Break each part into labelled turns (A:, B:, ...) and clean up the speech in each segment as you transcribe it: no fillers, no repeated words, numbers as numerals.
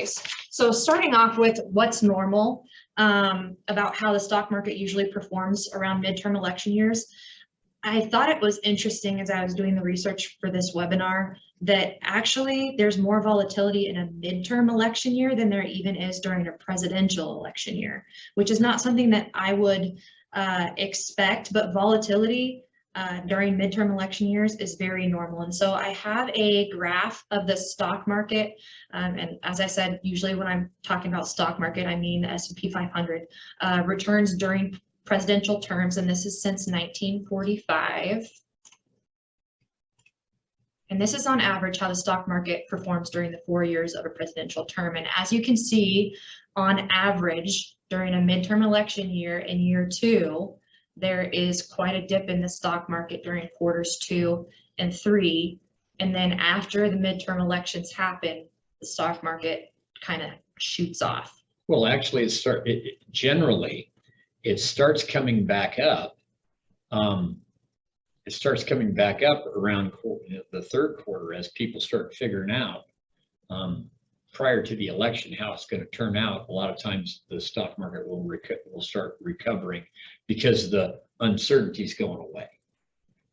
A: guys. So starting off with what's normal about how the stock market usually performs around midterm election years. I thought it was interesting as I was doing the research for this webinar that actually there's more volatility in a midterm election year than there even is during a presidential election year, which is not something that I would expect, but volatility during midterm election years is very normal. And so I have a graph of the stock market. And as I said, usually when I'm talking about stock market, I mean the S&P 500 returns during presidential terms. And this is since 1945. And this is on average how the stock market performs during the 4 years of a presidential term. And as you can see, on average, during a midterm election year in year 2, there is quite a dip in the stock market during quarters 2 and 3. And then after the midterm elections happen, the stock market kind of shoots off.
B: Well, actually, generally, it starts coming back up. It starts coming back up around the third quarter as people start figuring out prior to the election how it's going to turn out. A lot of times the stock market will start recovering because the uncertainty is going away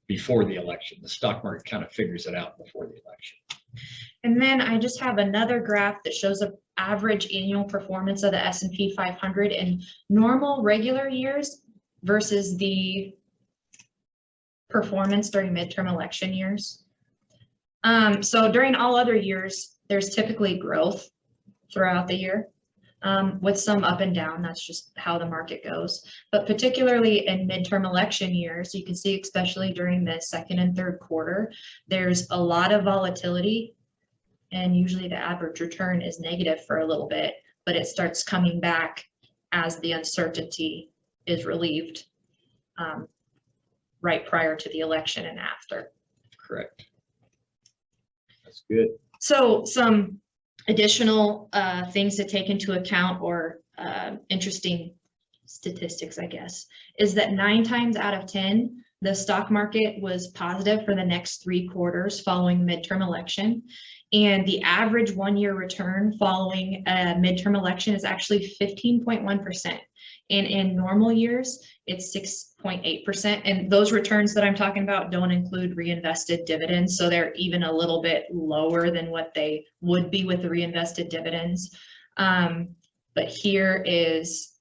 B: before the election. The stock market kind of figures it out before the election.
A: And then I just have another graph that shows the average annual performance of the S&P 500 in normal regular years versus the performance during midterm election years. So during all other years, there's typically growth throughout the year with some up and down. That's just how the market goes. But particularly in midterm election years, you can see, especially during the second and third quarter, there's a lot of volatility. And usually the average return is negative for a little bit, but it starts coming back as the uncertainty is relieved right prior to the election and after.
B: Correct. That's good.
A: So some additional things to take into account, or interesting statistics, I guess, is that 9 times out of 10, the stock market was positive for the next 3 quarters following the midterm election. And the average 1-year return following a midterm election is actually 15.1%. And in normal years, it's 6.8%. And those returns that I'm talking about don't include reinvested dividends. So they're even a little bit lower than what they would be with the reinvested dividends. But here is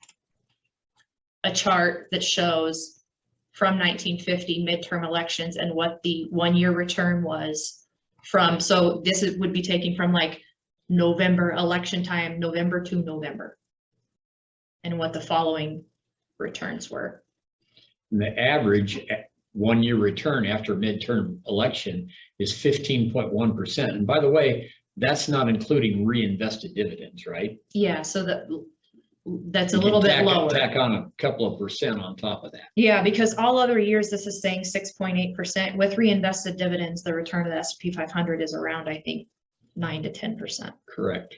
A: a chart that shows from 1950 midterm elections and what the 1-year return was from. So this would be taken from like November election time, November to November, and what the following returns were.
B: And the average 1-year return after midterm election is 15.1%. And by the way, that's not including reinvested dividends, right?
A: Yeah, so that's a little bit lower.
B: Tack on a couple of percent on top of that.
A: Yeah, because all other years this is saying 6.8%. With reinvested dividends, the return of the S&P 500 is around, I think, 9 to 10%.
B: Correct.